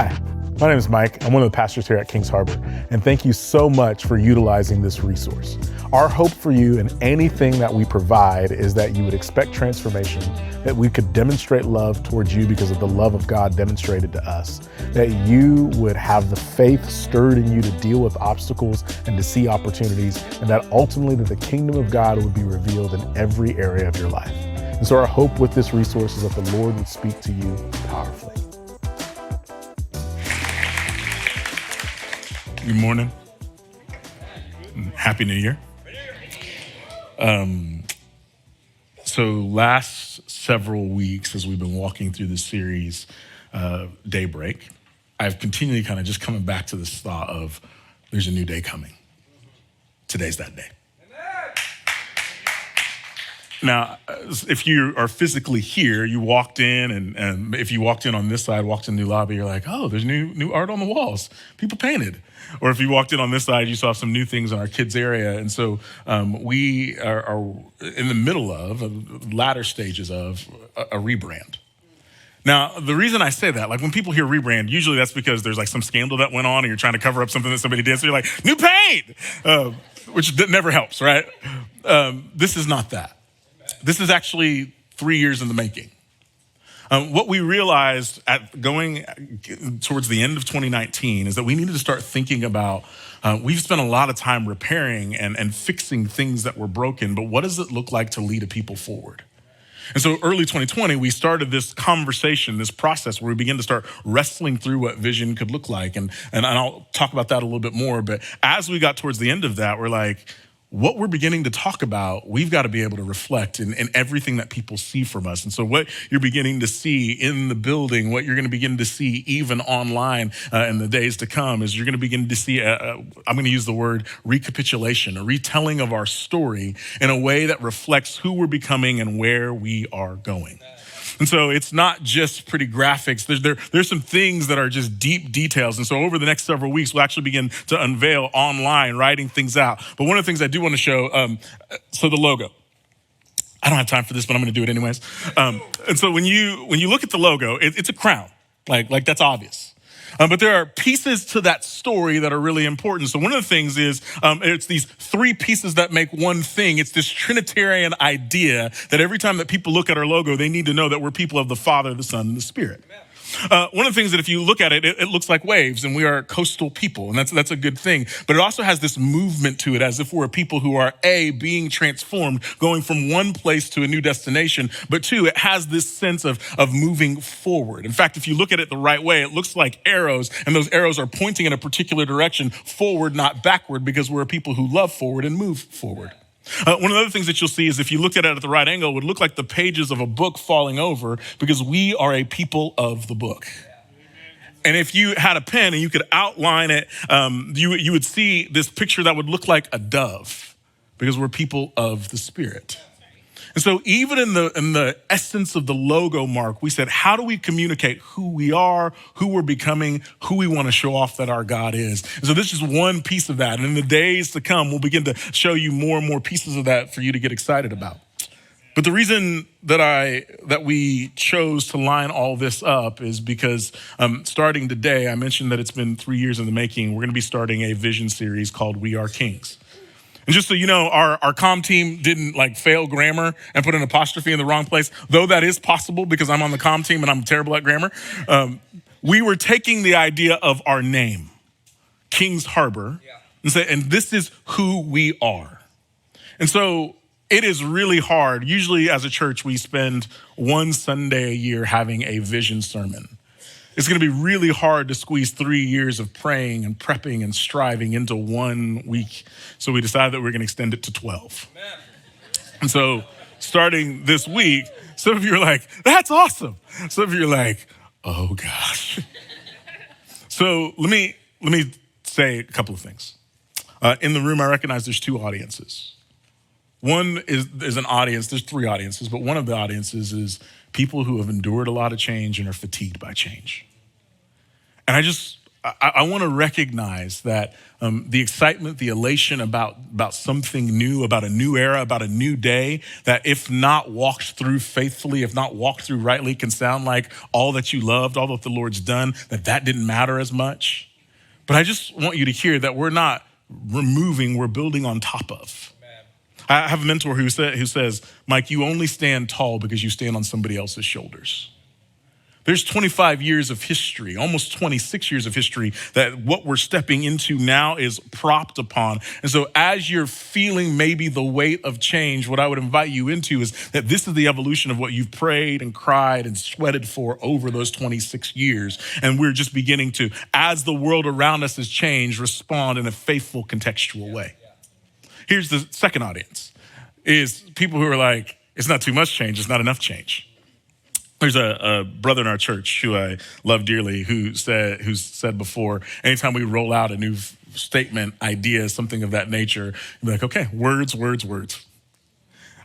Hi, my name is Mike. I'm one of the pastors here at Kings Harbor, and thank you so much for utilizing this resource. Our hope for you and anything that we provide is that you would expect transformation, that we could demonstrate love towards you because of the love of God demonstrated to us, that you would have the faith stirred in you to deal with obstacles and to see opportunities, and that ultimately that the kingdom of God would be revealed in every area of your life. And so our hope with this resource is that the Lord would speak to you powerfully. Good morning. Happy New Year. So last several weeks, as we've been walking through this series, Daybreak, I've continually kind of just coming back to this thought of there's a new day coming. Today's that day. Now, if you are physically here, you walked in, and if you walked in on this side, walked in the new lobby, you're like, oh, there's new art on the walls. People painted. Or if you walked in on this side, you saw some new things in our kids' area. And so we are in the middle of, latter stages of a rebrand. Now, the reason I say that, like when people hear rebrand, usually that's because there's like some scandal that went on and you're trying to cover up something that somebody did. So you're like, new paint, which never helps, right? This is not that. This is actually 3 years in the making. What we realized at going towards the end of 2019 is that we needed to start thinking about, we've spent a lot of time repairing and fixing things that were broken, but what does it look like to lead a people forward? And so early 2020, we started this conversation, this process where we began to start wrestling through what vision could look like. And I'll talk about that a little bit more, but as we got towards the end of that, we're like, what we're beginning to talk about, we've got to be able to reflect in everything that people see from us. And so what you're beginning to see in the building, what you're going to begin to see even online in the days to come is you're going to begin to see, I'm going to use the word recapitulation, a retelling of our story in a way that reflects who we're becoming and where we are going. And so it's not just pretty graphics. There's some things that are just deep details. And so over the next several weeks, we'll actually begin to unveil online, writing things out. But one of the things I do want to show, so the logo. I don't have time for this, but I'm going to do it anyways. And so when you look at the logo, it's a crown. Like that's obvious. But there are pieces to that story that are really important. So one of the things is it's these three pieces that make one thing. It's this Trinitarian idea that every time that people look at our logo, they need to know that we're people of the Father, the Son, and the Spirit. One of the things that if you look at it, it looks like waves, and we are coastal people, and that's a good thing. But it also has this movement to it as if we're a people who are being transformed, going from one place to a new destination, but two, it has this sense of moving forward. In fact, if you look at it the right way, it looks like arrows, and those arrows are pointing in a particular direction, forward, not backward, because we're a people who love forward and move forward. One of the other things that you'll see is if you looked at it at the right angle, it would look like the pages of a book falling over because we are a people of the book. And if you had a pen and you could outline it, you would see this picture that would look like a dove because we're people of the Spirit. And so even in the essence of the logo, Mark, we said, how do we communicate who we are, who we're becoming, who we want to show off that our God is? And so this is one piece of that. And in the days to come, we'll begin to show you more and more pieces of that for you to get excited about. But the reason that we chose to line all this up is because starting today, I mentioned that it's been 3 years in the making. We're going to be starting a vision series called We Are Kings. And just so you know, our comm team didn't fail grammar and put an apostrophe in the wrong place, though that is possible because I'm on the comm team and I'm terrible at grammar. We were taking the idea of our name, Kings Harbor, and this is who we are. And so it is really hard. Usually as a church, we spend one Sunday a year having a vision sermon. It's going to be really hard to squeeze 3 years of praying and prepping and striving into 1 week. So we decided that we're going to extend it to 12. Amen. And so starting this week, some of you are like, that's awesome. Some of you are like, oh gosh. So let me say a couple of things. In the room, I recognize there's two audiences. One is an audience, there's three audiences, but one of the audiences is people who have endured a lot of change and are fatigued by change. And I want to recognize that the excitement, the elation about something new, about a new era, about a new day, that if not walked through faithfully, if not walked through rightly, can sound like all that you loved, all that the Lord's done, that didn't matter as much. But I just want you to hear that we're not removing, we're building on top of. I have a mentor who says, Mike, you only stand tall because you stand on somebody else's shoulders. There's 25 years of history, almost 26 years of history, that what we're stepping into now is propped upon. And so as you're feeling maybe the weight of change, what I would invite you into is that this is the evolution of what you've prayed and cried and sweated for over those 26 years. And we're just beginning to, as the world around us has changed, respond in a faithful, contextual way. Here's the second audience, is people who are like, it's not too much change, it's not enough change. There's a brother in our church who I love dearly who's said before, anytime we roll out a new statement, idea, something of that nature, you're like, okay, words.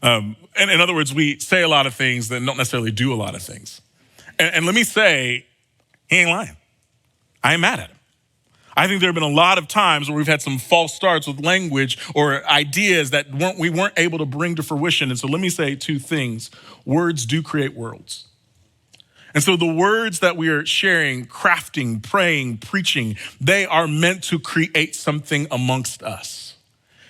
And in other words, we say a lot of things that don't necessarily do a lot of things. And let me say, he ain't lying. I ain't mad at him. I think there have been a lot of times where we've had some false starts with language or ideas that we weren't able to bring to fruition. And so let me say two things. Words do create worlds. And so the words that we are sharing, crafting, praying, preaching, they are meant to create something amongst us.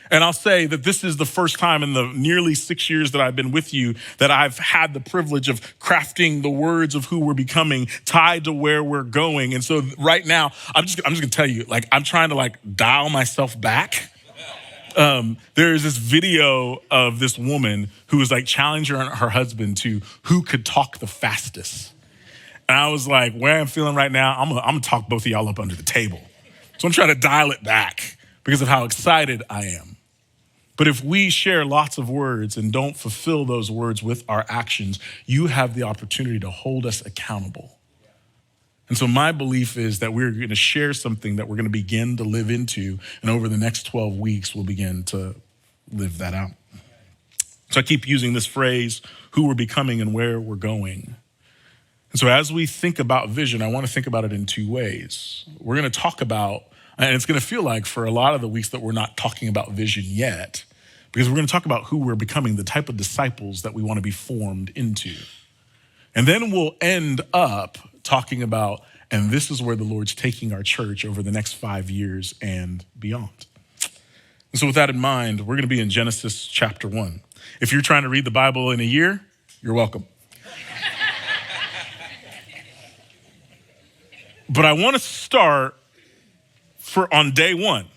And I'll say that this is the first time in the nearly 6 years that I've been with you that I've had the privilege of crafting the words of who we're becoming tied to where we're going. And so right now, I'm just gonna tell you, like, I'm trying to dial myself back. There is this video of this woman who was challenging her husband to who could talk the fastest. And I was like, where I'm feeling right now, I'm gonna talk both of y'all up under the table. So I'm trying to dial it back because of how excited I am. But if we share lots of words and don't fulfill those words with our actions, you have the opportunity to hold us accountable. And so my belief is that we're gonna share something that we're gonna begin to live into, and over the next 12 weeks, we'll begin to live that out. So I keep using this phrase, who we're becoming and where we're going. And so as we think about vision, I want to think about it in two ways. We're going to talk about, and it's going to feel like for a lot of the weeks that we're not talking about vision yet, because we're going to talk about who we're becoming, the type of disciples that we want to be formed into. And then we'll end up talking about, and this is where the Lord's taking our church over the next 5 years and beyond. And so with that in mind, we're going to be in Genesis chapter 1. If you're trying to read the Bible in a year, you're welcome. But I want to start on day one.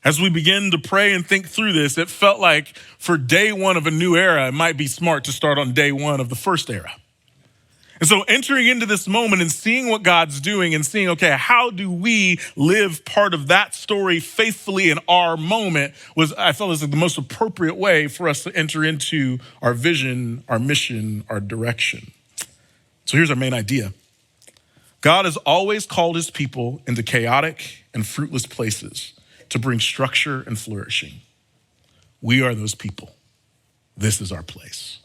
As we begin to pray and think through this, it felt like for day one of a new era, it might be smart to start on day one of the first era. And so entering into this moment and seeing what God's doing and seeing, okay, how do we live part of that story faithfully in our moment I felt was the most appropriate way for us to enter into our vision, our mission, our direction. So here's our main idea. God has always called his people into chaotic and fruitless places to bring structure and flourishing. We are those people. This is our place.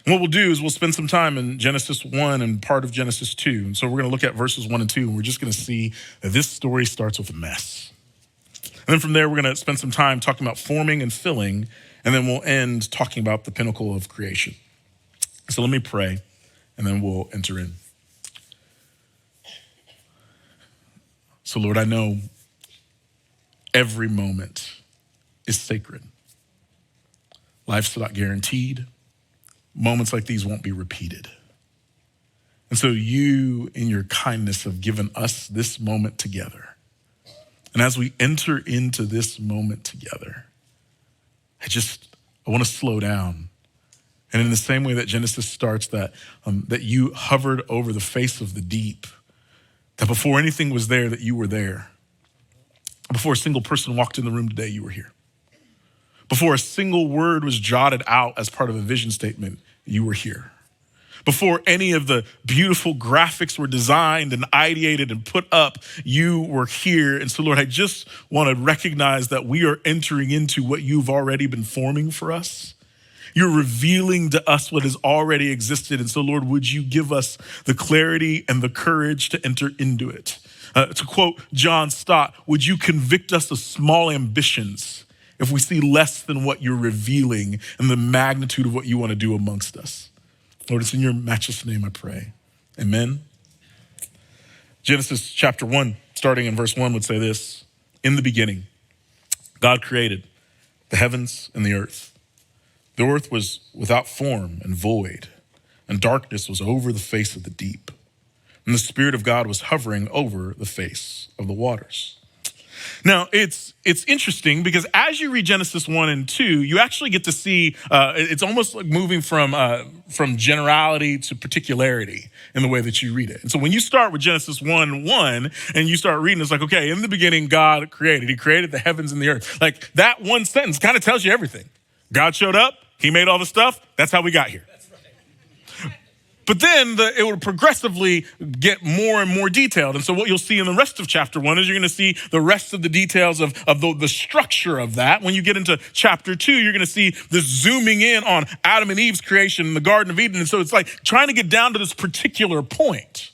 And what we'll do is we'll spend some time in Genesis 1 and part of Genesis 2. And so we're going to look at verses 1 and 2, and we're just going to see that this story starts with a mess. And then from there, we're going to spend some time talking about forming and filling, and then we'll end talking about the pinnacle of creation. So let me pray, and then we'll enter in. So Lord, I know every moment is sacred. Life's not guaranteed. Moments like these won't be repeated. And so you, in your kindness, have given us this moment together. And as we enter into this moment together, I want to slow down. And in the same way that Genesis starts, that you hovered over the face of the deep, that before anything was there, that you were there. Before a single person walked in the room today, you were here. Before a single word was jotted out as part of a vision statement, you were here. Before any of the beautiful graphics were designed and ideated and put up, you were here. And so, Lord, I just want to recognize that we are entering into what you've already been forming for us. You're revealing to us what has already existed. And so, Lord, would you give us the clarity and the courage to enter into it? To quote John Stott, would you convict us of small ambitions if we see less than what you're revealing and the magnitude of what you want to do amongst us? Lord, it's in your matchless name I pray. Amen. Genesis chapter 1, starting in verse 1 would say this: in the beginning, God created the heavens and the earth. The earth was without form and void, and darkness was over the face of the deep. And the Spirit of God was hovering over the face of the waters. Now, it's interesting because as you read Genesis 1 and 2, you actually get to see, it's almost like moving from generality to particularity in the way that you read it. And so when you start with Genesis 1:1 and you start reading, it's like, okay, in the beginning, God created. He created the heavens and the earth. Like that one sentence kind of tells you everything. God showed up. He made all the stuff. That's how we got here. But then it will progressively get more and more detailed. And so what you'll see in the rest of chapter 1 is you're going to see the rest of the details of the structure of that. When you get into chapter 2, you're going to see this zooming in on Adam and Eve's creation in the Garden of Eden. And so it's like trying to get down to this particular point.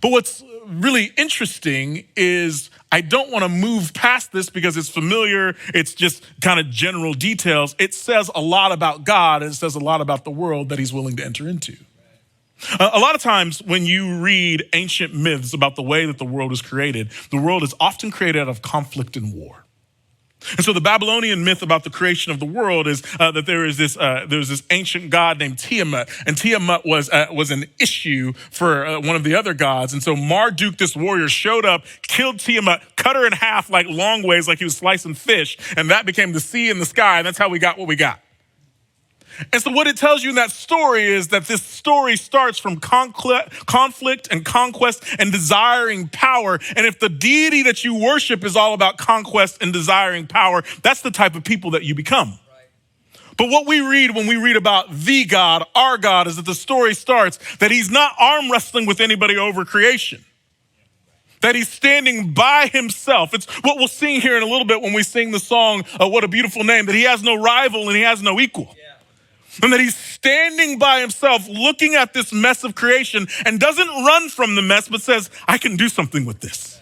But what's really interesting is I don't want to move past this because it's familiar. It's just kind of general details. It says a lot about God, and it says a lot about the world that he's willing to enter into. A lot of times when you read ancient myths about the way that the world is created, the world is often created out of conflict and war. And so the Babylonian myth about the creation of the world is that there's this ancient god named Tiamat, and Tiamat was an issue for one of the other gods. And so Marduk, this warrior, showed up, killed Tiamat, cut her in half like long ways, like he was slicing fish, and that became the sea and the sky, and that's how we got what we got. And so what it tells you in that story is that this story starts from conflict and conquest and desiring power. And if the deity that you worship is all about conquest and desiring power, that's the type of people that you become. But what we read when we read about the God, our God, is that the story starts that he's not arm wrestling with anybody over creation. That he's standing by himself. It's what we'll sing here in a little bit when we sing the song, What a Beautiful Name, that he has no rival and he has no equal. And that he's standing by himself looking at this mess of creation and doesn't run from the mess, but says, I can do something with this.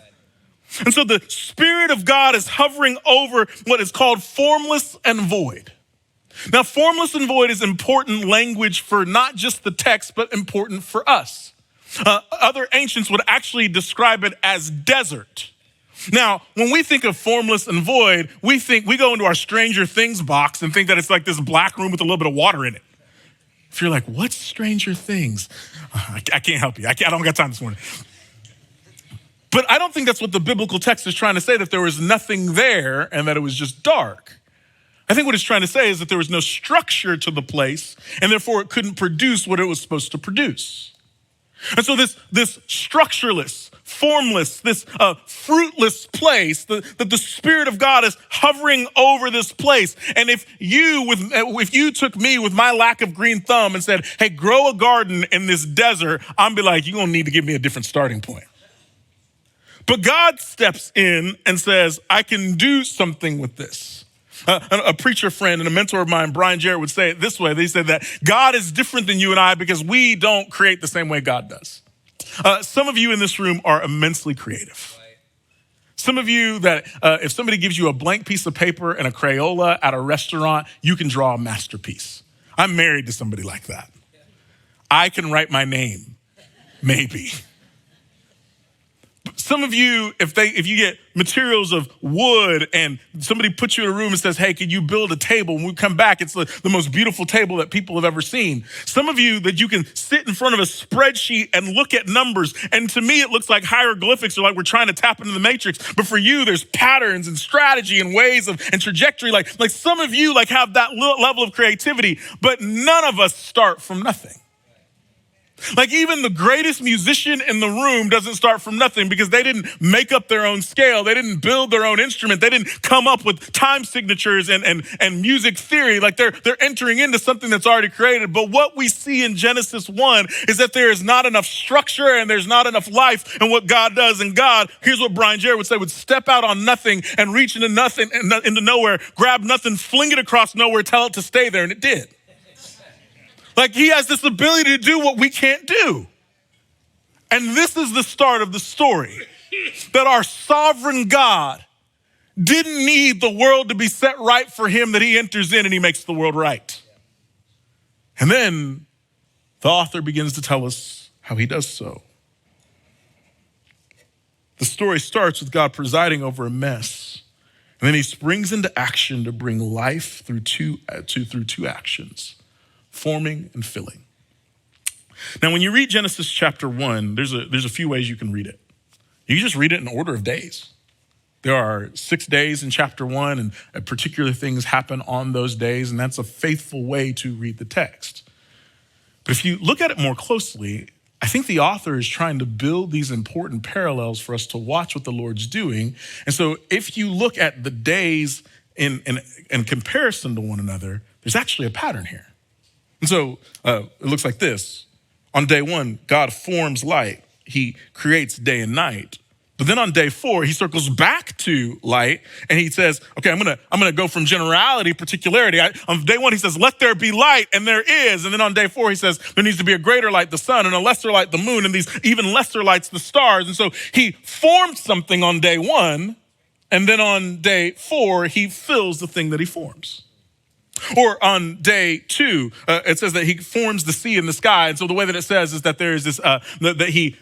And so the Spirit of God is hovering over what is called formless and void. Now, formless and void is important language for not just the text, but important for us. Other ancients would actually describe it as desert. Now, when we think of formless and void, we go into our Stranger Things box and think that it's like this black room with a little bit of water in it. If you're like, what's Stranger Things? I can't help you. I don't got time this morning. But I don't think that's what the biblical text is trying to say, that there was nothing there and that it was just dark. I think what it's trying to say is that there was no structure to the place, and therefore it couldn't produce what it was supposed to produce. And so this structureless, formless, this fruitless place, that the Spirit of God is hovering over this place. And if you took me with my lack of green thumb and said, hey, grow a garden in this desert, I'm be like, you're gonna need to give me a different starting point. But God steps in and says, I can do something with this. A preacher friend and a mentor of mine, Brian Jarrett, would say it this way. They said that God is different than you and I because we don't create the same way God does. Some of you in this room are immensely creative. Some of you that if somebody gives you a blank piece of paper and a Crayola at a restaurant, you can draw a masterpiece. I'm married to somebody like that. I can write my name, maybe. Some of you, if you get materials of wood and somebody puts you in a room and says, hey, can you build a table? When we come back, it's the most beautiful table that people have ever seen. Some of you that you can sit in front of a spreadsheet and look at numbers. And to me, it looks like hieroglyphics, or like we're trying to tap into the matrix. But for you, there's patterns and strategy and ways and trajectory. Like some of you have that level of creativity, but none of us start from nothing. Like even the greatest musician in the room doesn't start from nothing because they didn't make up their own scale. They didn't build their own instrument. They didn't come up with time signatures and music theory. Like they're entering into something that's already created. But what we see in Genesis 1 is that there is not enough structure and there's not enough life in what God does. And God, here's what Brian Jarrett would say, would step out on nothing and reach into nothing, into nowhere, grab nothing, fling it across nowhere, tell it to stay there. And it did. Like he has this ability to do what we can't do. And this is the start of the story. that our sovereign God didn't need the world to be set right for him, that he enters in and he makes the world right. And then the author begins to tell us how he does so. The story starts with God presiding over a mess, and then he springs into action to bring life through two actions: forming and filling. Now, when you read Genesis chapter 1, there's a few ways you can read it. You can just read it in order of days. There are 6 days in chapter 1, and particular things happen on those days, and that's a faithful way to read the text. But if you look at it more closely, I think the author is trying to build these important parallels for us to watch what the Lord's doing. And so if you look at the days in comparison to one another, there's actually a pattern here. And so it looks like this. On day 1, God forms light. He creates day and night. But then on day 4, he circles back to light and he says, okay, I'm gonna go from generality, particularity. On day 1, he says, let there be light, and there is. And then on day 4, he says, there needs to be a greater light, the sun, and a lesser light, the moon, and these even lesser lights, the stars. And so he formed something on day 1, and then on day 4, he fills the thing that he forms. Or on day 2, it says that he forms the sea and the sky. And so the way that it says is that there is this, that he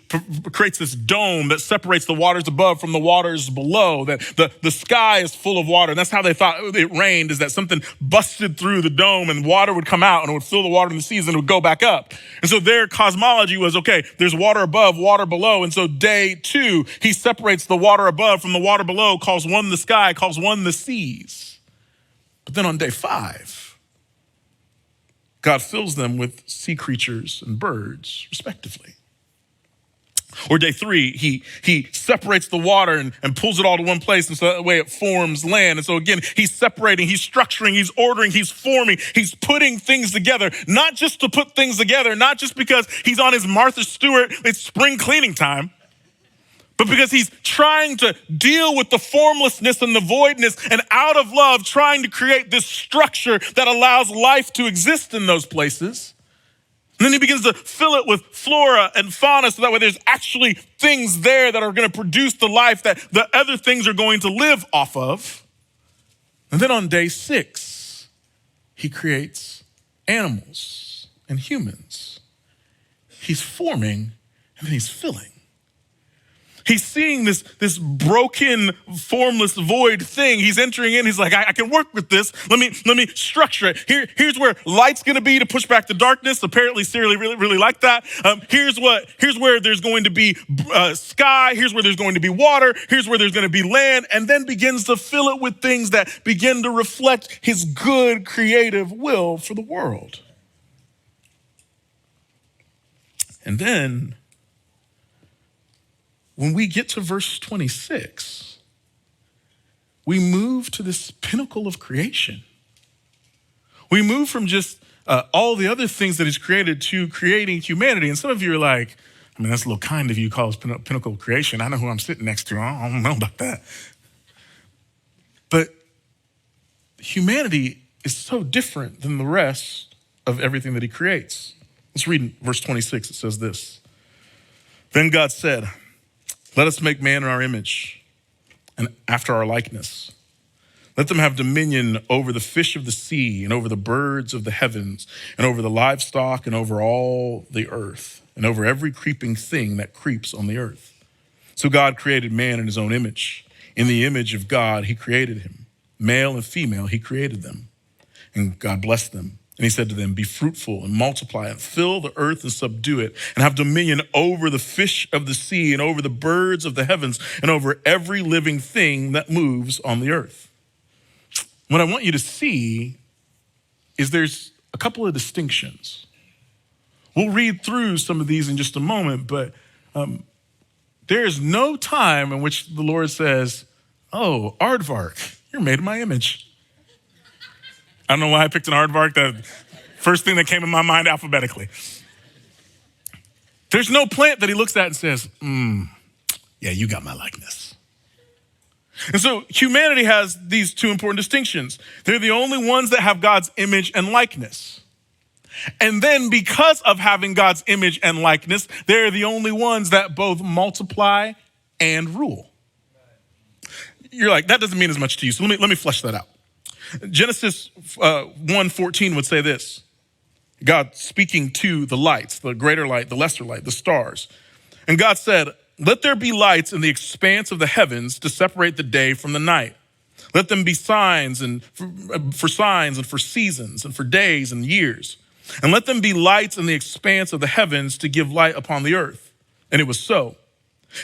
creates this dome that separates the waters above from the waters below, that the sky is full of water. And that's how they thought it rained, is that something busted through the dome and water would come out and it would fill the water in the seas and it would go back up. And so their cosmology was, okay, there's water above, water below. And so day 2, he separates the water above from the water below, calls one the sky, calls one the seas. But then on day 5, God fills them with sea creatures and birds, respectively. Or day 3, he separates the water and pulls it all to one place, and so that way it forms land. And so again, he's separating, he's structuring, he's ordering, he's forming, he's putting things together, not just to put things together, not just because he's on his Martha Stewart, it's spring cleaning time, but because he's trying to deal with the formlessness and the voidness, and out of love, trying to create this structure that allows life to exist in those places. And then he begins to fill it with flora and fauna, so that way there's actually things there that are going to produce the life that the other things are going to live off of. And then on day 6, he creates animals and humans. He's forming, and then he's filling. He's seeing this broken, formless, void thing. He's entering in. He's like, I can work with this. Let me structure it. Here's where light's going to be to push back the darkness. Apparently, Siri really liked that. Here's where there's going to be sky. Here's where there's going to be water. Here's where there's going to be land. And then begins to fill it with things that begin to reflect his good, creative will for the world. And then, when we get to verse 26, we move to this pinnacle of creation. We move from just all the other things that he's created to creating humanity. And some of you are like, I mean, that's a little kind of you, call us pinnacle of creation. I know who I'm sitting next to. I don't know about that. But humanity is so different than the rest of everything that he creates. Let's read in verse 26. It says this. Then God said, let us make man in our image and after our likeness. Let them have dominion over the fish of the sea and over the birds of the heavens and over the livestock and over all the earth and over every creeping thing that creeps on the earth. So God created man in his own image. In the image of God, he created him. Male and female, he created them. And God blessed them. And he said to them, be fruitful and multiply and fill the earth and subdue it and have dominion over the fish of the sea and over the birds of the heavens and over every living thing that moves on the earth. What I want you to see is there's a couple of distinctions. We'll read through some of these in just a moment, but there is no time in which the Lord says, oh, aardvark, you're made in my image. I don't know why I picked an aardvark, the first thing that came in my mind alphabetically. There's no plant that he looks at and says, yeah, you got my likeness. And so humanity has these two important distinctions. They're the only ones that have God's image and likeness. And then because of having God's image and likeness, they're the only ones that both multiply and rule. You're like, that doesn't mean as much to you. So let me flesh that out. Genesis 1:14 would say this. God speaking to the lights, the greater light, the lesser light, the stars. And God said, let there be lights in the expanse of the heavens to separate the day from the night. Let them be signs and for signs and for seasons and for days and years. And let them be lights in the expanse of the heavens to give light upon the earth. And it was so.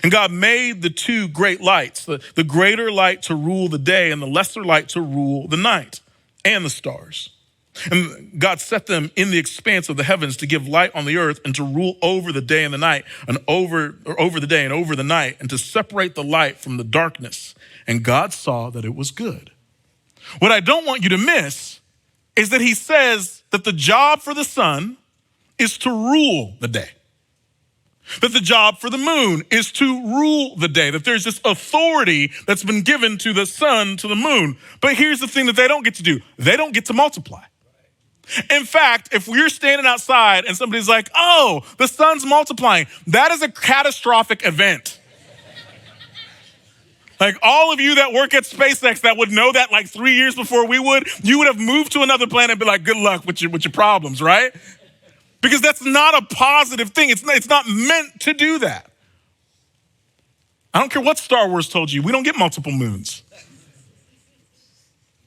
And God made the two great lights, the greater light to rule the day and the lesser light to rule the night and the stars. And God set them in the expanse of the heavens to give light on the earth and to rule over the day and the night and over the day and over the night and to separate the light from the darkness. And God saw that it was good. What I don't want you to miss is that he says that the job for the sun is to rule the day. That the job for the moon is to rule the day, that there's this authority that's been given to the sun, to the moon. But here's the thing that they don't get to do. They don't get to multiply. In fact, if we're standing outside and somebody's like, oh, the sun's multiplying, that is a catastrophic event. Like all of you that work at SpaceX that would know that like 3 years before we would, you would have moved to another planet and be like, good luck with your problems, right? Because that's not a positive thing. It's not meant to do that. I don't care what Star Wars told you. We don't get multiple moons.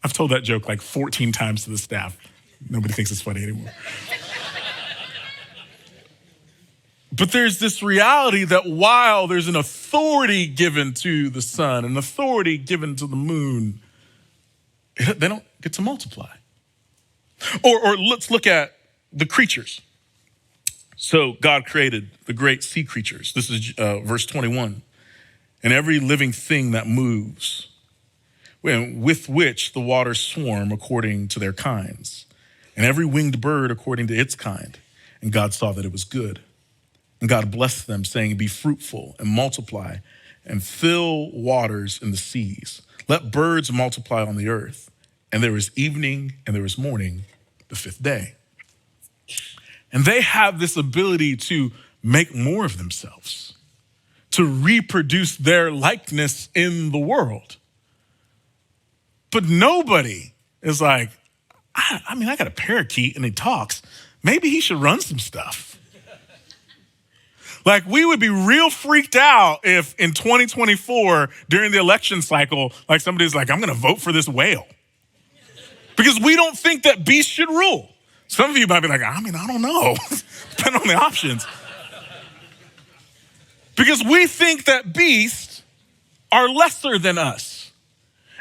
I've told that joke like 14 times to the staff. Nobody thinks it's funny anymore. But there's this reality that while there's an authority given to the sun, an authority given to the moon, they don't get to multiply. Or let's look at the creatures. So God created the great sea creatures. This is verse 21. And every living thing that moves, with which the waters swarm according to their kinds, and every winged bird according to its kind. And God saw that it was good. And God blessed them, saying, be fruitful and multiply and fill waters in the seas. Let birds multiply on the earth. And there was evening and there was morning, the fifth day. And they have this ability to make more of themselves, to reproduce their likeness in the world. But nobody is like, I got a parakeet and he talks. Maybe he should run some stuff. Like we would be real freaked out if in 2024 during the election cycle, like somebody's like, I'm gonna vote for this whale. Because we don't think that beasts should rule. Some of you might be like, I don't know. Depending on the options. Because we think that beasts are lesser than us.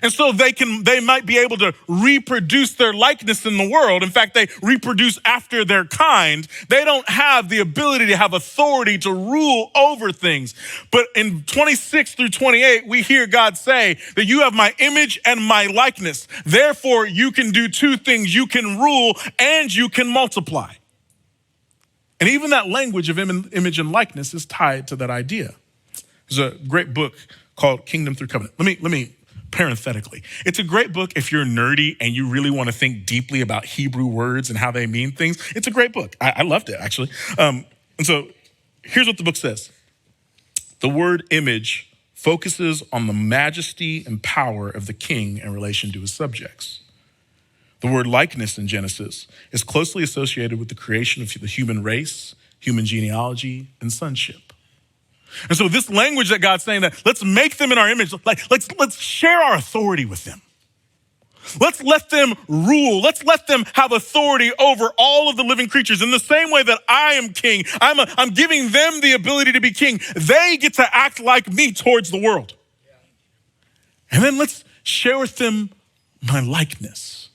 And so they might be able to reproduce their likeness in the world. In fact, they reproduce after their kind. They don't have the ability to have authority to rule over things. But in 26 through 28, we hear God say that you have my image and my likeness. Therefore, you can do two things. You can rule and you can multiply. And even that language of image and likeness is tied to that idea. There's a great book called Kingdom Through Covenant. Let me parenthetically. It's a great book if you're nerdy and you really want to think deeply about Hebrew words and how they mean things. It's a great book. I loved it, actually. And so here's what the book says. The word image focuses on the majesty and power of the king in relation to his subjects. The word likeness in Genesis is closely associated with the creation of the human race, human genealogy, and sonship. And so this language that God's saying that let's make them in our image, like let's share our authority with them. Let's let them rule. Let's let them have authority over all of the living creatures in the same way that I am king. I'm giving them the ability to be king. They get to act like me towards the world. And then let's share with them my likeness.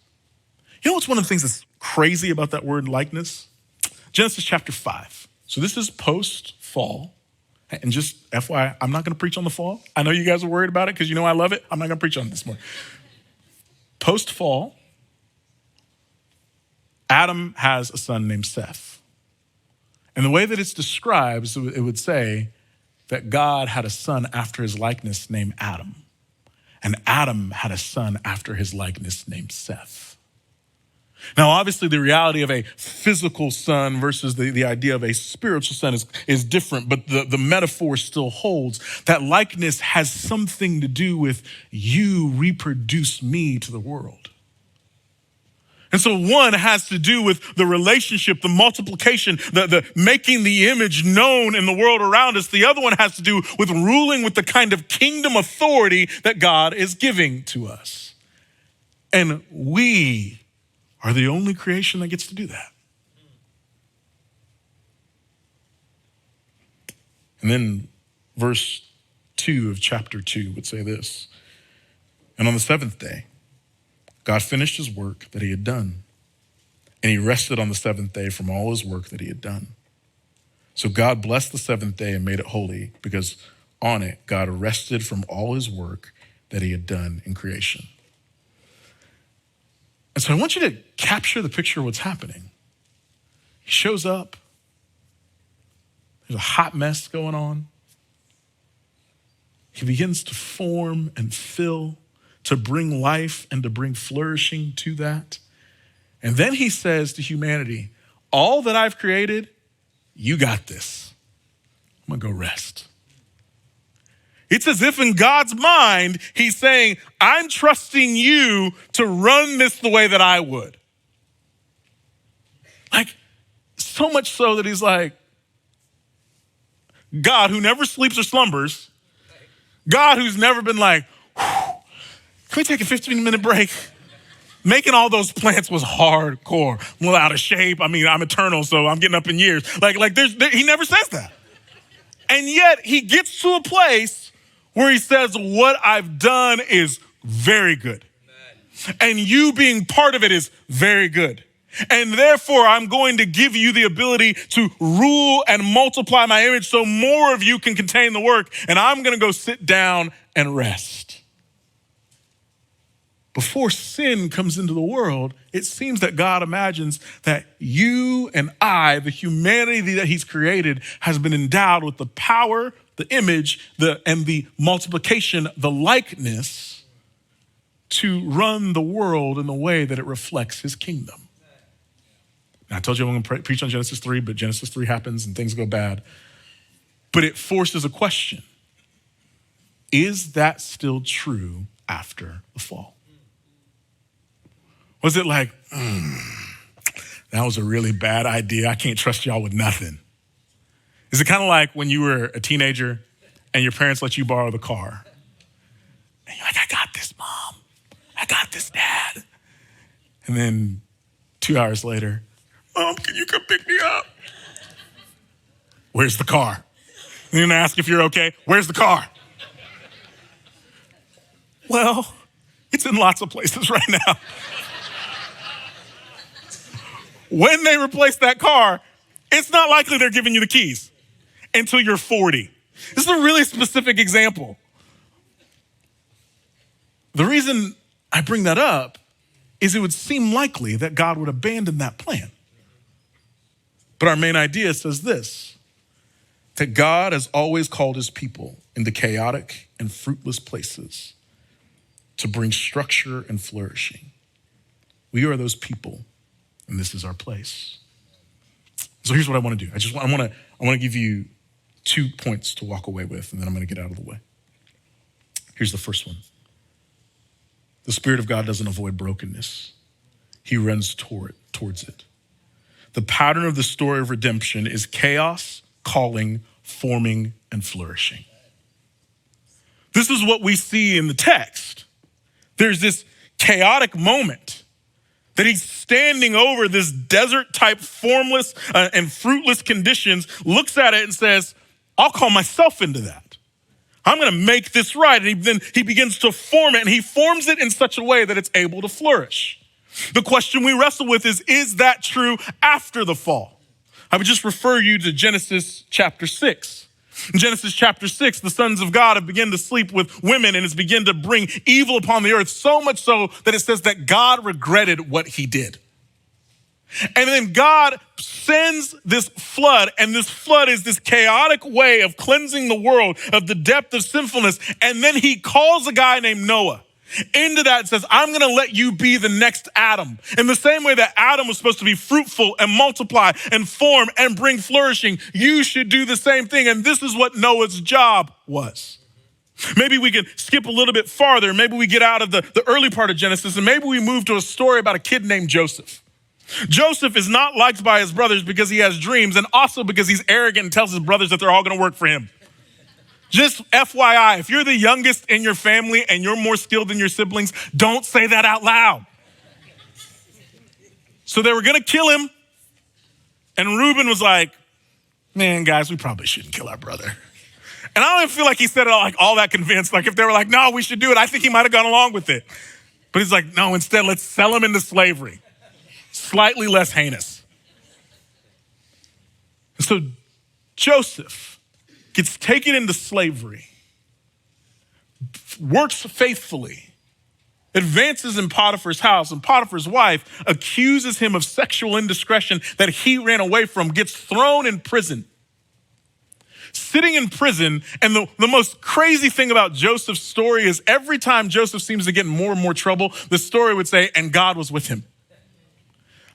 You know what's one of the things that's crazy about that word likeness? Genesis chapter 5. So this is post-fall. And just FYI, I'm not going to preach on the fall. I know you guys are worried about it because you know I love it. I'm not going to preach on it this morning. Post-fall, Adam has a son named Seth. And the way that it's described, it would say that God had a son after his likeness named Adam. And Adam had a son after his likeness named Seth. Now, obviously, the reality of a physical son versus the idea of a spiritual son is different, but the metaphor still holds. That likeness has something to do with you reproduce me to the world. And so one has to do with the relationship, the multiplication, the making the image known in the world around us. The other one has to do with ruling with the kind of kingdom authority that God is giving to us. And we are the only creation that gets to do that. And then verse 2 of chapter 2 would say this. And on the seventh day, God finished his work that he had done, and he rested on the seventh day from all his work that he had done. So God blessed the seventh day and made it holy, because on it God rested from all his work that he had done in creation. And so I want you to capture the picture of what's happening. He shows up. There's a hot mess going on. He begins to form and fill, to bring life and to bring flourishing to that. And then he says to humanity, all that I've created, you got this. I'm gonna go rest. It's as if in God's mind, he's saying, I'm trusting you to run this the way that I would. Like, so much so that he's like, God who never sleeps or slumbers, God who's never been like, can we take a 15-minute break? Making all those plants was hardcore. I'm a little out of shape. I mean, I'm eternal, so I'm getting up in years. He never says that. And yet he gets to a place where he says, what I've done is very good. And you being part of it is very good. And therefore, I'm going to give you the ability to rule and multiply my image so more of you can contain the work. And I'm going to go sit down and rest. Before sin comes into the world, it seems that God imagines that you and I, the humanity that he's created, has been endowed with the power, the image, and the multiplication, the likeness to run the world in the way that it reflects his kingdom. Now, I told you I'm going to preach on Genesis 3, but Genesis 3 happens and things go bad. But it forces a question. Is that still true after the fall? Was it like, that was a really bad idea. I can't trust y'all with nothing. Is it kind of like when you were a teenager and your parents let you borrow the car? And you're like, I got this, Mom. I got this, Dad. And then 2 hours later, Mom, can you come pick me up? Where's the car? And you're gonna ask if you're okay. Where's the car? Well, it's in lots of places right now. When they replace that car, it's not likely they're giving you the keys until you're 40. This is a really specific example. The reason I bring that up is it would seem likely that God would abandon that plan. But our main idea says this, that God has always called his people into chaotic and fruitless places to bring structure and flourishing. We are those people, and this is our place. So here's what I want to do. I want to give you 2 points to walk away with, and then I'm going to get out of the way. Here's the first one. The Spirit of God doesn't avoid brokenness. He runs towards it. The pattern of the story of redemption is chaos, calling, forming, and flourishing. This is what we see in the text. There's this chaotic moment that he's standing over this desert-type formless and fruitless conditions, looks at it and says, I'll call myself into that. I'm gonna make this right. And then he begins to form it, and he forms it in such a way that it's able to flourish. The question we wrestle with is that true after the fall? I would just refer you to Genesis chapter 6. In Genesis chapter 6, the sons of God have begun to sleep with women and has begun to bring evil upon the earth, so much so that it says that God regretted what he did. And then God sends this flood, and this flood is this chaotic way of cleansing the world of the depth of sinfulness. And then he calls a guy named Noah. into that and says, I'm going to let you be the next Adam. In the same way that Adam was supposed to be fruitful and multiply and form and bring flourishing, you should do the same thing. And this is what Noah's job was. Maybe we can skip a little bit farther. Maybe we get out of the early part of Genesis and maybe we move to a story about a kid named Joseph. Joseph is not liked by his brothers because he has dreams and also because he's arrogant and tells his brothers that they're all going to work for him. Just FYI, if you're the youngest in your family and you're more skilled than your siblings, don't say that out loud. So they were going to kill him. And Reuben was like, man, guys, we probably shouldn't kill our brother. And I don't even feel like he said it all that convinced. Like if they were like, no, we should do it, I think he might have gone along with it. But he's like, no, instead, let's sell him into slavery. Slightly less heinous. And so Joseph gets taken into slavery, works faithfully, advances in Potiphar's house, and Potiphar's wife accuses him of sexual indiscretion that he ran away from, gets thrown in prison. Sitting in prison, and the most crazy thing about Joseph's story is every time Joseph seems to get in more and more trouble, the story would say, and God was with him.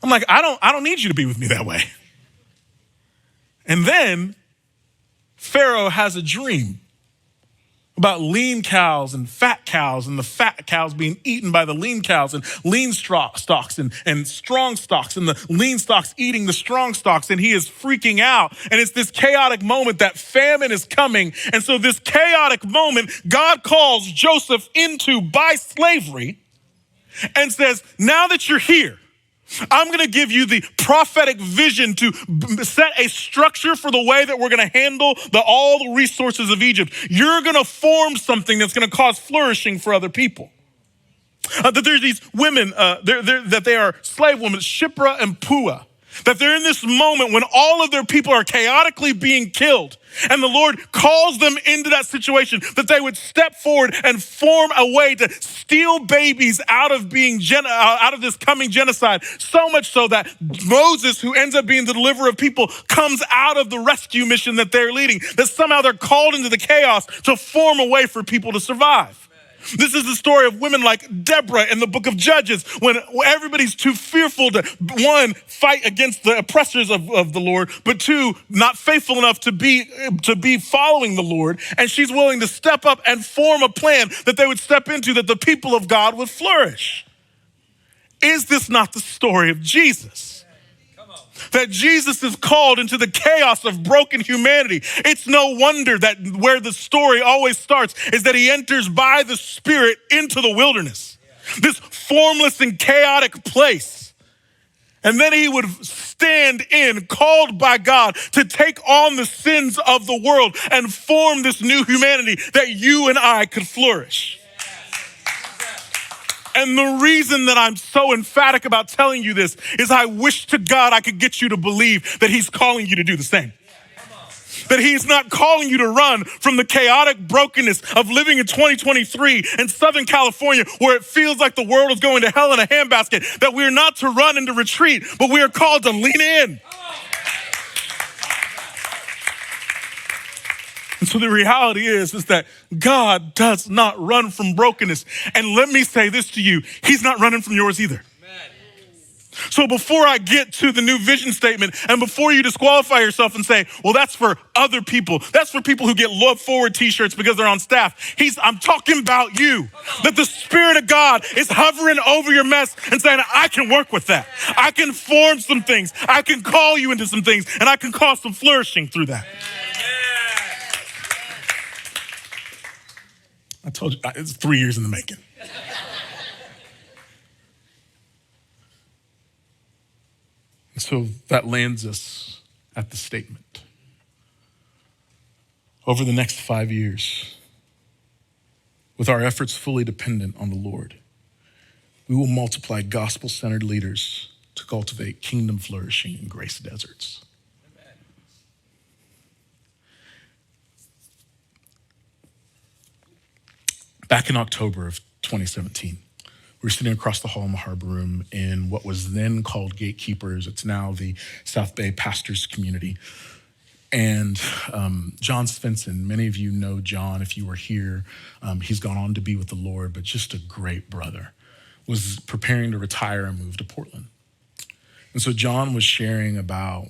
I'm like, I don't need you to be with me that way. And then Pharaoh has a dream about lean cows and the fat cows being eaten by the lean cows and lean stalks and strong stalks and the lean stalks eating the strong stalks. And he is freaking out. And it's this chaotic moment that famine is coming. And so this chaotic moment, God calls Joseph into by slavery and says, now that you're here, I'm going to give you the prophetic vision to set a structure for the way that we're going to handle all the resources of Egypt. You're going to form something that's going to cause flourishing for other people. That there's these women, that they are slave women, Shiphrah and Puah, that they're in this moment when all of their people are chaotically being killed. And the Lord calls them into that situation that they would step forward and form a way to steal babies out of this coming genocide. So much so that Moses, who ends up being the deliverer of people, comes out of the rescue mission that they're leading. That somehow they're called into the chaos to form a way for people to survive. This is the story of women like Deborah in the book of Judges, when everybody's too fearful to, one, fight against the oppressors of the Lord, but two, not faithful enough to be following the Lord. And she's willing to step up and form a plan that they would step into, that the people of God would flourish. Is this not the story of Jesus? That Jesus is called into the chaos of broken humanity. It's no wonder that where the story always starts is that he enters by the Spirit into the wilderness, this formless and chaotic place. And then he would stand in, called by God to take on the sins of the world and form this new humanity that you and I could flourish. And the reason that I'm so emphatic about telling you this is I wish to God I could get you to believe that he's calling you to do the same. That he's not calling you to run from the chaotic brokenness of living in 2023 in Southern California where it feels like the world is going to hell in a handbasket. That we are not to run and to retreat, but we are called to lean in. And so the reality is that God does not run from brokenness. And let me say this to you, he's not running from yours either. So before I get to the new vision statement and before you disqualify yourself and say, well, that's for other people. That's for people who get look forward t-shirts because they're on staff. I'm talking about you. That the Spirit of God is hovering over your mess and saying, I can work with that. I can form some things. I can call you into some things and I can cause some flourishing through that. I told you, it's 3 years in the making. And so that lands us at the statement. Over the next 5 years, with our efforts fully dependent on the Lord, we will multiply gospel-centered leaders to cultivate kingdom flourishing in grace deserts. Back in October of 2017, we were sitting across the hall in the Harbor Room in what was then called Gatekeepers. It's now the South Bay Pastors Community. And John Svensson, many of you know John if you were here. He's gone on to be with the Lord, but just a great brother, was preparing to retire and move to Portland. And so John was sharing about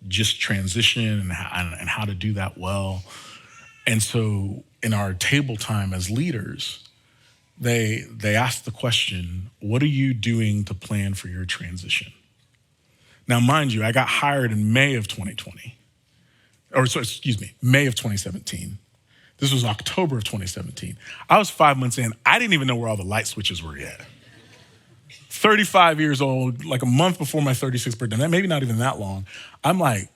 just transition and how to do that well. And so in our table time as leaders, they asked the question, what are you doing to plan for your transition? Now, mind you, I got hired in May of 2020, May of 2017. This was October of 2017. I was 5 months in. I didn't even know where all the light switches were yet. 35 years old, like a month before my 36th birthday, maybe not even that long. I'm like,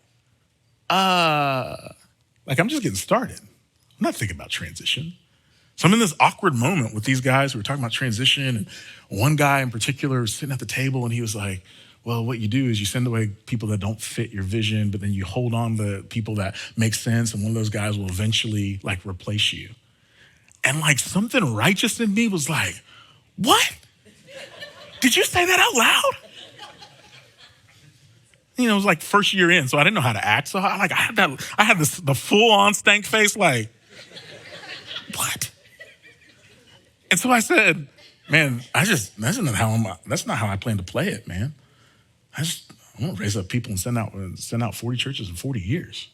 I'm just getting started. I'm not thinking about transition. So I'm in this awkward moment with these guys who were talking about transition. And one guy in particular was sitting at the table and he was like, well, what you do is you send away people that don't fit your vision, but then you hold on to people that make sense. And one of those guys will eventually replace you. And something righteous in me was like, what? Did you say that out loud? It was first year in, so I didn't know how to act. So I had the full on stank face, what? And so I said, man, that's not how I plan to play it, man. I want to raise up people and send out 40 churches in 40 years.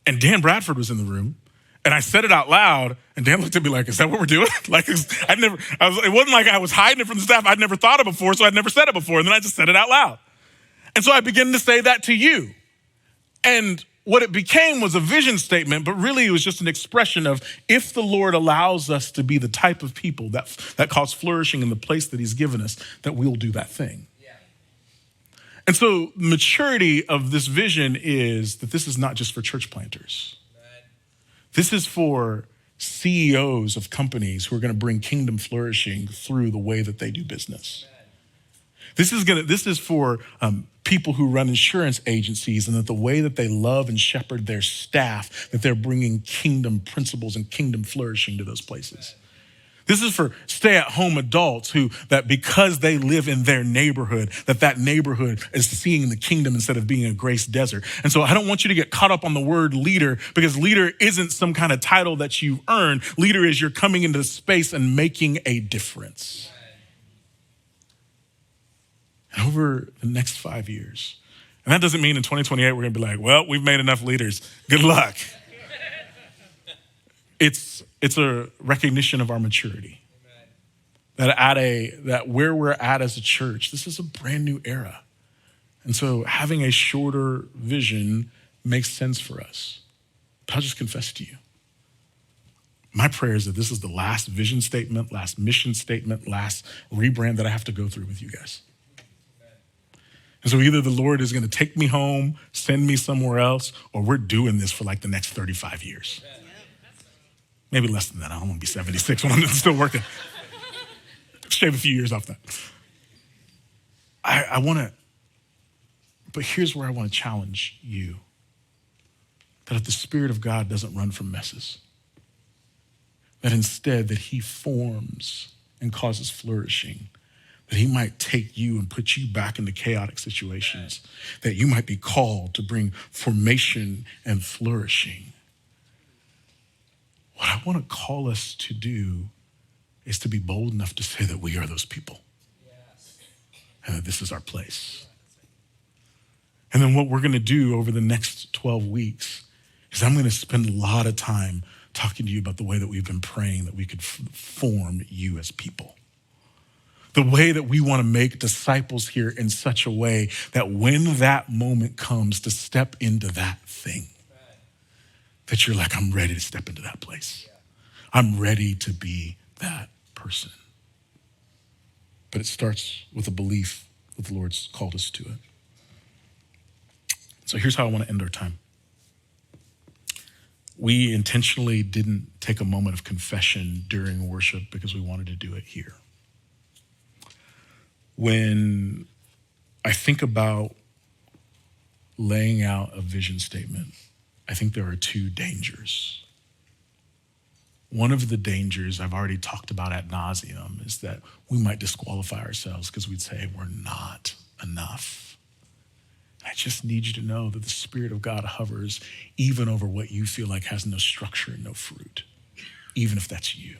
And Dan Bradford was in the room, and I said it out loud, and Dan looked at me like, is that what we're doing? It wasn't like I was hiding it from the staff. I'd never thought it before, so I'd never said it before. And then I just said it out loud. And so I began to say that to you. And what it became was a vision statement, but really it was just an expression of if the Lord allows us to be the type of people that cause flourishing in the place that he's given us, that we'll do that thing. And so maturity of this vision is that this is not just for church planters. This is for CEOs of companies who are going to bring kingdom flourishing through the way that they do business. This is for people who run insurance agencies, and that the way that they love and shepherd their staff, that they're bringing kingdom principles and kingdom flourishing to those places. This is for stay-at-home adults that because they live in their neighborhood, that neighborhood is seeing the kingdom instead of being a grace desert. And so I don't want you to get caught up on the word leader, because leader isn't some kind of title that you earn. Leader is you're coming into space and making a difference. And over the next 5 years, and that doesn't mean in 2028 we're going to be like, well, we've made enough leaders. Good luck. It's a recognition of our maturity. That where we're at as a church, this is a brand new era. And so having a shorter vision makes sense for us. But I'll just confess to you, my prayer is that this is the last vision statement, last mission statement, last rebrand that I have to go through with you guys. And so either the Lord is going to take me home, send me somewhere else, or we're doing this for the next 35 years. Maybe less than that. I don't want to be 76 when I'm still working. Shave a few years off that. I want to, but here's where I want to challenge you. That if the Spirit of God doesn't run from messes, that instead that he forms and causes flourishing, that he might take you and put you back into chaotic situations, that you might be called to bring formation and flourishing. What I want to call us to do is to be bold enough to say that we are those people. And that this is our place. And then what we're going to do over the next 12 weeks is I'm going to spend a lot of time talking to you about the way that we've been praying that we could form you as people. The way that we want to make disciples here in such a way that when that moment comes to step into that thing, that you're like, I'm ready to step into that place. I'm ready to be that person. But it starts with a belief that the Lord's called us to it. So here's how I want to end our time. We intentionally didn't take a moment of confession during worship because we wanted to do it here. When I think about laying out a vision statement, I think there are two dangers. One of the dangers I've already talked about ad nauseum is that we might disqualify ourselves because we'd say we're not enough. I just need you to know that the Spirit of God hovers even over what you feel like has no structure and no fruit, even if that's you.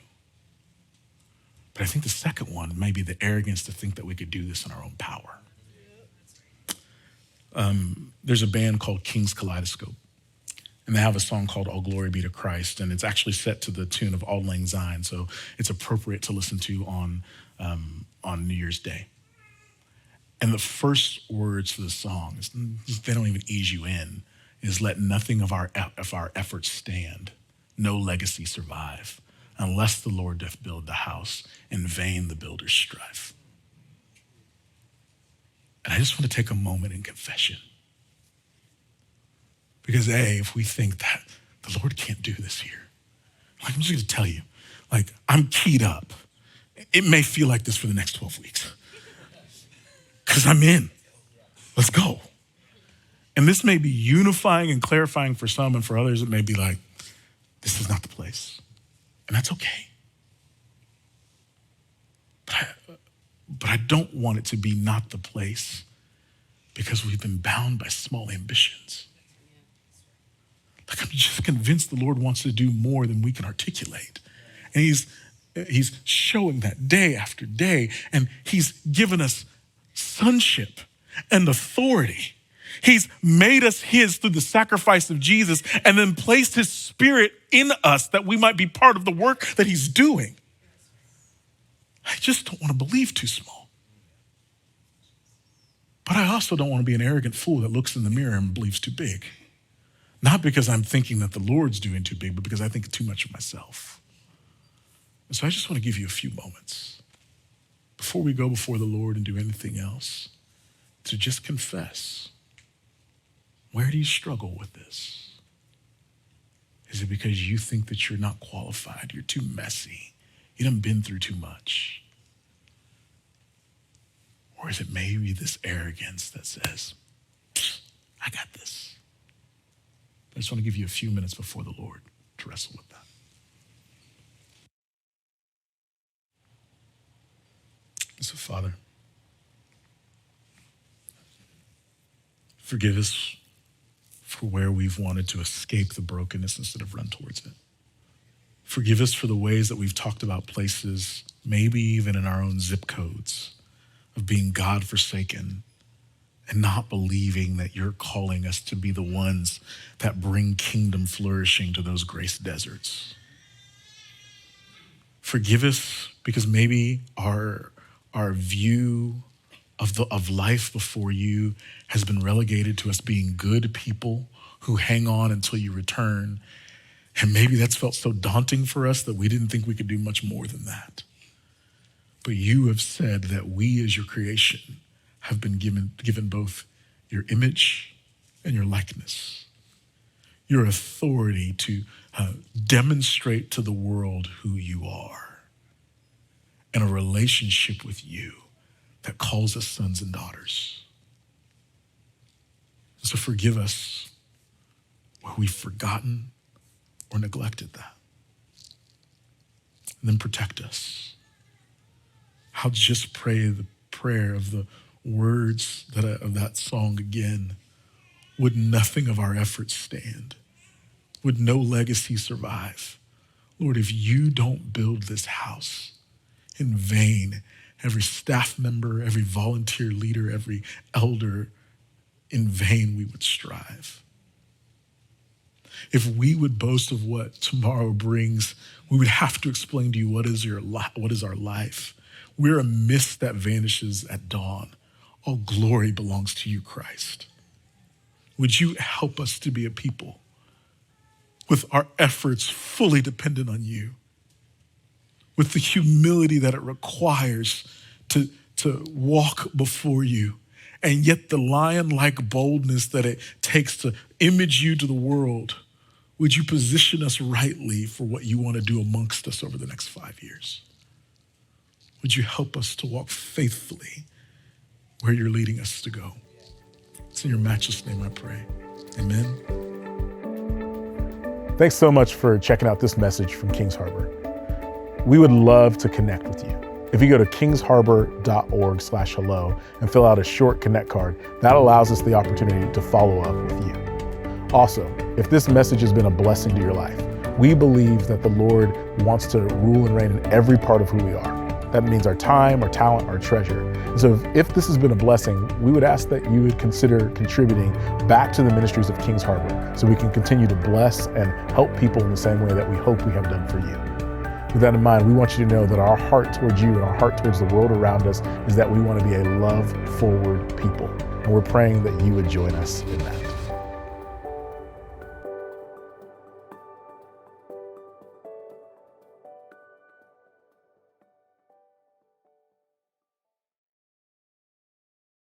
But I think the second one may be the arrogance to think that we could do this in our own power. There's a band called King's Kaleidoscope, and they have a song called All Glory Be to Christ, and it's actually set to the tune of Auld Lang Syne, so it's appropriate to listen to on New Year's Day. And the first words to the song, they don't even ease you in, is let nothing of our efforts stand, no legacy survive, unless the Lord doth build the house, in vain the builders strive. And I just want to take a moment in confession. Because if we think that the Lord can't do this here, like I'm just going to tell you, like I'm keyed up. It may feel like this for the next 12 weeks. Because I'm in. Let's go. And this may be unifying and clarifying for some, and for others it may be like, this is not the place. And that's okay. But I don't want it to be not the place because we've been bound by small ambitions. Like I'm just convinced the Lord wants to do more than we can articulate. And he's showing that day after day, and he's given us sonship and authority. He's made us his through the sacrifice of Jesus and then placed his Spirit in us that we might be part of the work that he's doing. I just don't want to believe too small. But I also don't want to be an arrogant fool that looks in the mirror and believes too big. Not because I'm thinking that the Lord's doing too big, but because I think too much of myself. And so I just want to give you a few moments before we go before the Lord and do anything else to just confess. Where do you struggle with this? Is it because you think that you're not qualified? You're too messy. You done been through too much. Or is it maybe this arrogance that says, I got this? I just want to give you a few minutes before the Lord to wrestle with that. So, Father, forgive us for where we've wanted to escape the brokenness instead of run towards it. Forgive us for the ways that we've talked about places, maybe even in our own zip codes, of being God-forsaken and not believing that you're calling us to be the ones that bring kingdom flourishing to those grace deserts. Forgive us because maybe our view of life before you has been relegated to us being good people who hang on until you return. And maybe that's felt so daunting for us that we didn't think we could do much more than that. But you have said that we as your creation have been given both your image and your likeness, your authority to demonstrate to the world who you are, and a relationship with you that calls us sons and daughters. So forgive us where we've forgotten or neglected that. And then protect us. I'll just pray the prayer of the words of that song again. Would nothing of our efforts stand? Would no legacy survive? Lord, if you don't build this house, in vain, every staff member, every volunteer leader, every elder, in vain we would strive. If we would boast of what tomorrow brings, we would have to explain to you what is our life. We're a mist that vanishes at dawn. All glory belongs to you, Christ. Would you help us to be a people with our efforts fully dependent on you, with the humility that it requires to walk before you, and yet the lion-like boldness that it takes to image you to the world? Would you position us rightly for what you want to do amongst us over the next 5 years? Would you help us to walk faithfully where you're leading us to go? It's in your matchless name I pray. Amen. Thanks so much for checking out this message from Kings Harbor. We would love to connect with you. If you go to kingsharbor.org/hello and fill out a short Connect card, that allows us the opportunity to follow up with you. Also, if this message has been a blessing to your life, we believe that the Lord wants to rule and reign in every part of who we are. That means our time, our talent, our treasure. And so if this has been a blessing, we would ask that you would consider contributing back to the ministries of Kings Harbor so we can continue to bless and help people in the same way that we hope we have done for you. With that in mind, we want you to know that our heart towards you and our heart towards the world around us is that we want to be a love-forward people. And we're praying that you would join us in that.